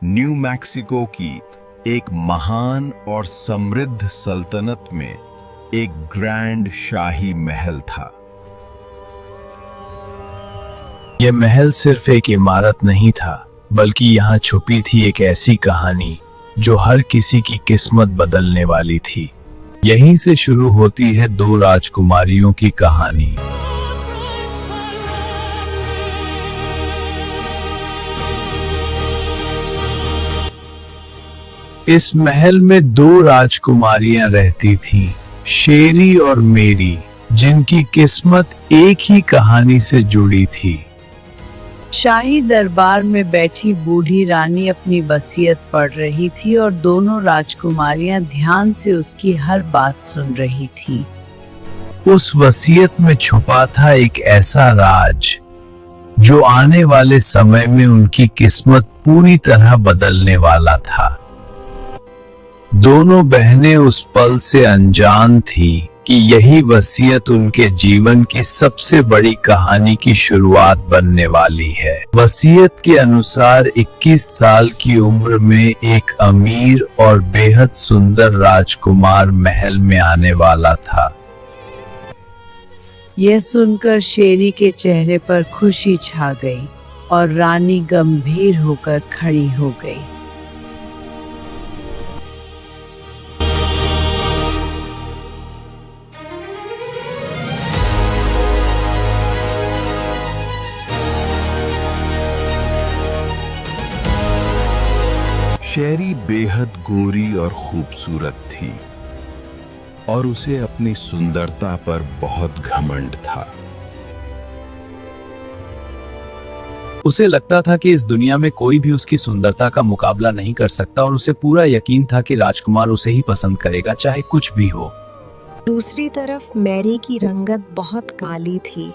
New Mexico की एक महान और समृद्ध सल्तनत में एक ग्रैंड शाही महल था। यह महल सिर्फ एक इमारत नहीं था, बल्कि यहाँ छुपी थी एक ऐसी कहानी जो हर किसी की किस्मत बदलने वाली थी। यहीं से शुरू होती है दो राजकुमारियों की कहानी। इस महल में दो राजकुमारियां रहती थीं, शेरी और मेरी, जिनकी किस्मत एक ही कहानी से जुड़ी थी। शाही दरबार में बैठी बूढ़ी रानी अपनी वसीयत पढ़ रही थी और दोनों राजकुमारियां ध्यान से उसकी हर बात सुन रही थी। उस वसीयत में छुपा था एक ऐसा राज जो आने वाले समय में उनकी किस्मत पूरी तरह बदलने वाला था। दोनों बहनें उस पल से अनजान थीं कि यही वसीयत उनके जीवन की सबसे बड़ी कहानी की शुरुआत बनने वाली है। वसीयत के अनुसार 21 साल की उम्र में एक अमीर और बेहद सुंदर राजकुमार महल में आने वाला था। यह सुनकर शेरी के चेहरे पर खुशी छा गई और रानी गंभीर होकर खड़ी हो गई। शेरी बेहद गोरी और खूबसूरत थी और उसे अपनी सुंदरता पर बहुत घमंड था। उसे लगता था कि इस दुनिया में कोई भी उसकी सुंदरता का मुकाबला नहीं कर सकता और उसे पूरा यकीन था कि राजकुमार उसे ही पसंद करेगा, चाहे कुछ भी हो। दूसरी तरफ मैरी की रंगत बहुत काली थी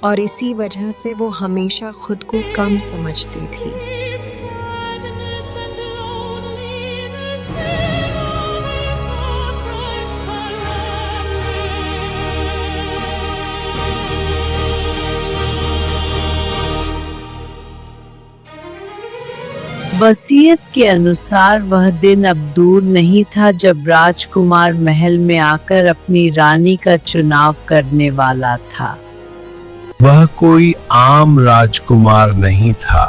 और इसी वजह से वो हमेशा खुद को कम समझती थी। वसीयत के अनुसार वह दिन अब दूर नहीं था जब राजकुमार महल में आकर अपनी रानी का चुनाव करने वाला था। वह कोई आम राजकुमार नहीं था,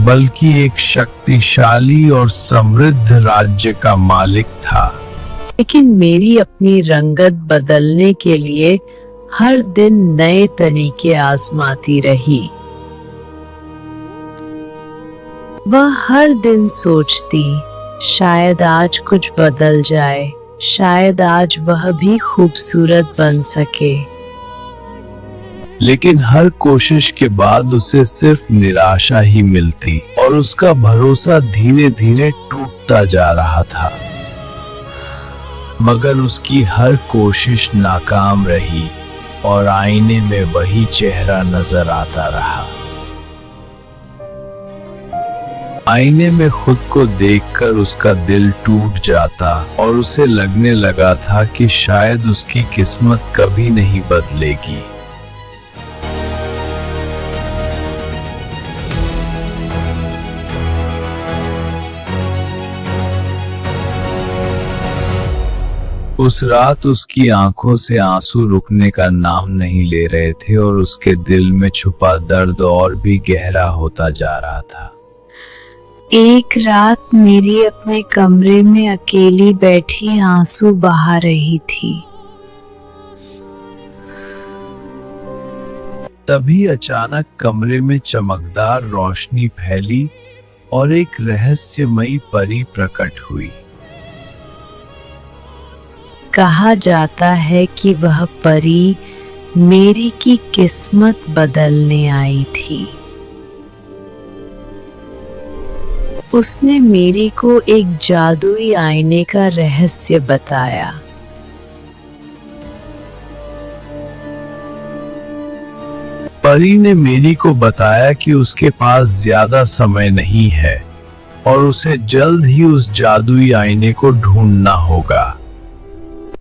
बल्कि एक शक्तिशाली और समृद्ध राज्य का मालिक था। लेकिन मेरी अपनी रंगत बदलने के लिए हर दिन नए तरीके आजमाती रही। वह हर दिन सोचती, शायद आज कुछ बदल जाए, शायद आज वह भी खूबसूरत बन सके। लेकिन हर कोशिश के बाद उसे सिर्फ निराशा ही मिलती और उसका भरोसा धीरे धीरे टूटता जा रहा था। मगर उसकी हर कोशिश नाकाम रही और आईने में वही चेहरा नजर आता रहा। आईने में खुद को देखकर उसका दिल टूट जाता और उसे लगने लगा था कि शायद उसकी किस्मत कभी नहीं बदलेगी। उस रात उसकी आंखों से आंसू रुकने का नाम नहीं ले रहे थे और उसके दिल में छुपा दर्द और भी गहरा होता जा रहा था। एक रात मेरी अपने कमरे में अकेली बैठी आंसू बहा रही थी। तभी अचानक कमरे में चमकदार रोशनी फैली और एक रहस्यमयी परी प्रकट हुई। कहा जाता है कि वह परी मेरी की किस्मत बदलने आई थी। उसने मेरी को एक जादुई आईने का रहस्य बताया। परी ने मेरी को बताया कि उसके पास ज्यादा समय नहीं है और उसे जल्द ही उस जादुई आईने को ढूंढना होगा,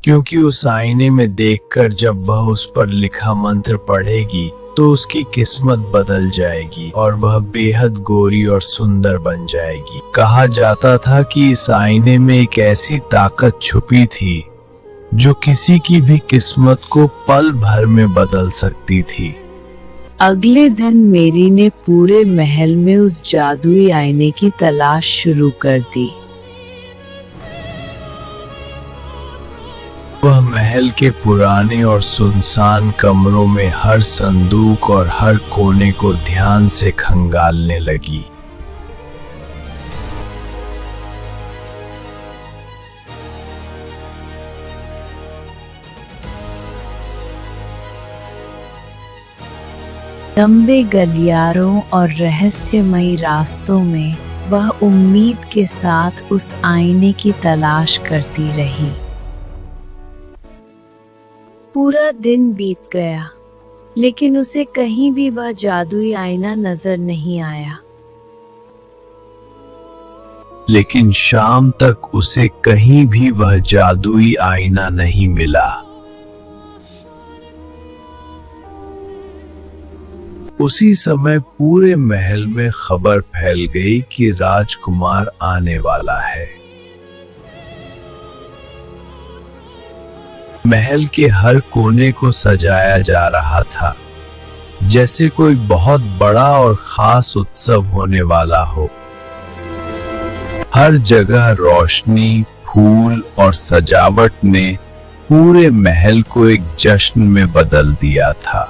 क्योंकि उस आईने में देखकर जब वह उस पर लिखा मंत्र पढ़ेगी तो उसकी किस्मत बदल जाएगी और वह बेहद गोरी और सुंदर बन जाएगी। कहा जाता था कि इस आईने में एक ऐसी ताकत छुपी थी जो किसी की भी किस्मत को पल भर में बदल सकती थी। अगले दिन मेरी ने पूरे महल में उस जादुई आईने की तलाश शुरू कर दी। वह महल के पुराने और सुनसान कमरों में हर संदूक और हर कोने को ध्यान से खंगालने लगी। लंबे गलियारों और रहस्यमयी रास्तों में वह उम्मीद के साथ उस आईने की तलाश करती रही। पूरा दिन बीत गया, लेकिन उसे कहीं भी वह जादुई आईना नजर नहीं आया। लेकिन शाम तक उसे कहीं भी वह जादुई आईना नहीं मिला। उसी समय पूरे महल में खबर फैल गई कि राजकुमार आने वाला है। महल के हर कोने को सजाया जा रहा था, जैसे कोई बहुत बड़ा और खास उत्सव होने वाला हो। हर जगह रोशनी, फूल और सजावट ने पूरे महल को एक जश्न में बदल दिया था।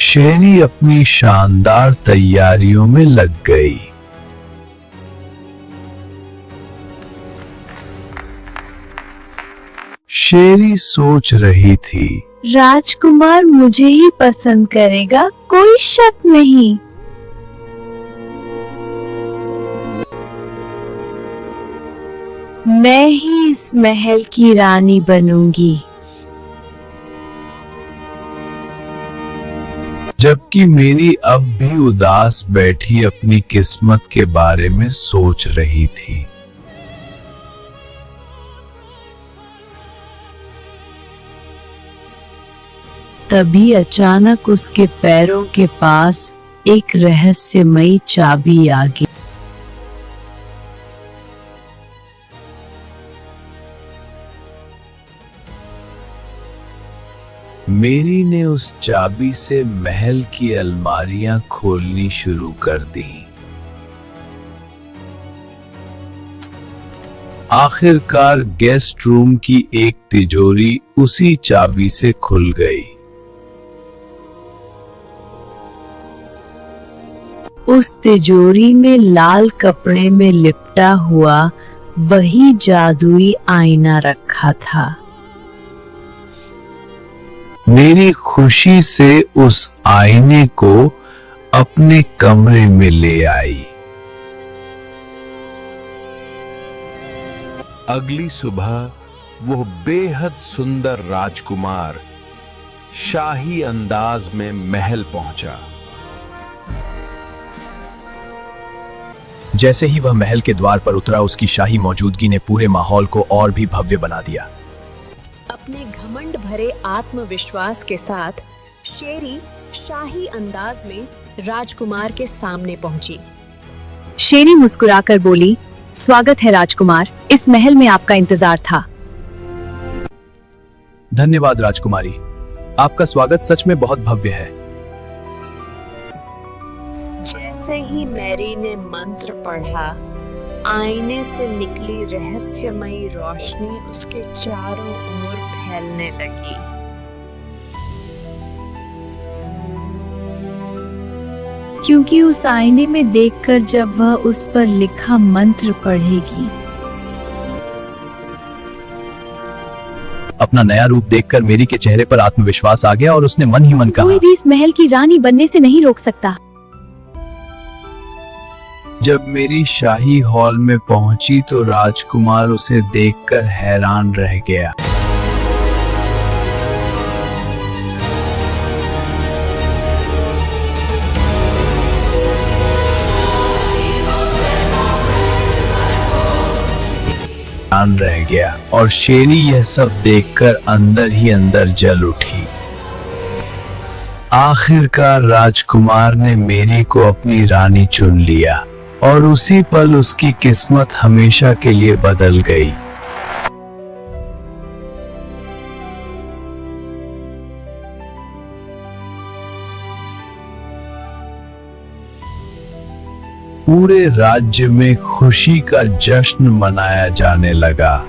शेरी अपनी शानदार तैयारियों में लग गई। शेरी सोच रही थी, राजकुमार मुझे ही पसंद करेगा, कोई शक नहीं। मैं ही इस महल की रानी बनूंगी। जबकि मेरी अब भी उदास बैठी अपनी किस्मत के बारे में सोच रही थी। तभी अचानक उसके पैरों के पास एक रहस्यमयी चाबी आ गई। मेरी ने उस चाबी से महल की अलमारियां खोलनी शुरू कर दी। आखिरकार गेस्ट रूम की एक तिजोरी उसी चाबी से खुल गई। उस तिजोरी में लाल कपड़े में लिपटा हुआ वही जादुई आईना रखा था। मेरी खुशी से उस आईने को अपने कमरे में ले आई। अगली सुबह वो बेहद सुंदर राजकुमार शाही अंदाज में महल पहुंचा। जैसे ही वह महल के द्वार पर उतरा, उसकी शाही मौजूदगी ने पूरे माहौल को और भी भव्य बना दिया। अपने घमंड भरे आत्मविश्वास के साथ शेरी शाही अंदाज में राजकुमार के सामने पहुंची। शेरी मुस्कुराकर बोली, स्वागत है राजकुमार, इस महल में आपका इंतजार था। धन्यवाद राजकुमारी, आपका स्वागत सच में बहुत भव्य है। जैसे ही मैरी ने मंत्र पढ़ा, आईने से निकली रहस्यमयी रोशनी उसके चारों ओर फैलने लगी। क्योंकि उस आईने में देखकर जब वह उस पर लिखा मंत्र पढ़ेगी, अपना नया रूप देखकर मेरी के चेहरे पर आत्मविश्वास आ गया और उसने मन ही मन कहा, कोई भी इस महल की रानी बनने से नहीं रोक सकता। जब मेरी शाही हॉल में पहुंची तो राजकुमार उसे देखकर हैरान रह गया। रह गया और शेरी यह सब देखकर अंदर ही अंदर जल उठी। आखिरकार राजकुमार ने मेरी को अपनी रानी चुन लिया और उसी पल उसकी किस्मत हमेशा के लिए बदल गई। पूरे राज्य में खुशी का जश्न मनाया जाने लगा।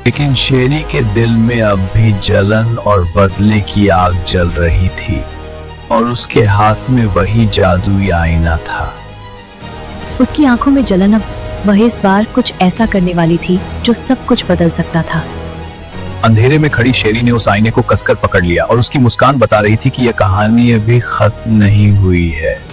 लेकिन शेरी के दिल में अब भी जलन और बदले की आग जल रही थी और उसके हाथ में वही जादुई आईना था। उसकी आंखों में जलन, अब वह इस बार कुछ ऐसा करने वाली थी जो सब कुछ बदल सकता था। अंधेरे में खड़ी शेरी ने उस आईने को कसकर पकड़ लिया और उसकी मुस्कान बता रही थी कि यह कहानी अभी खत्म नहीं हुई है।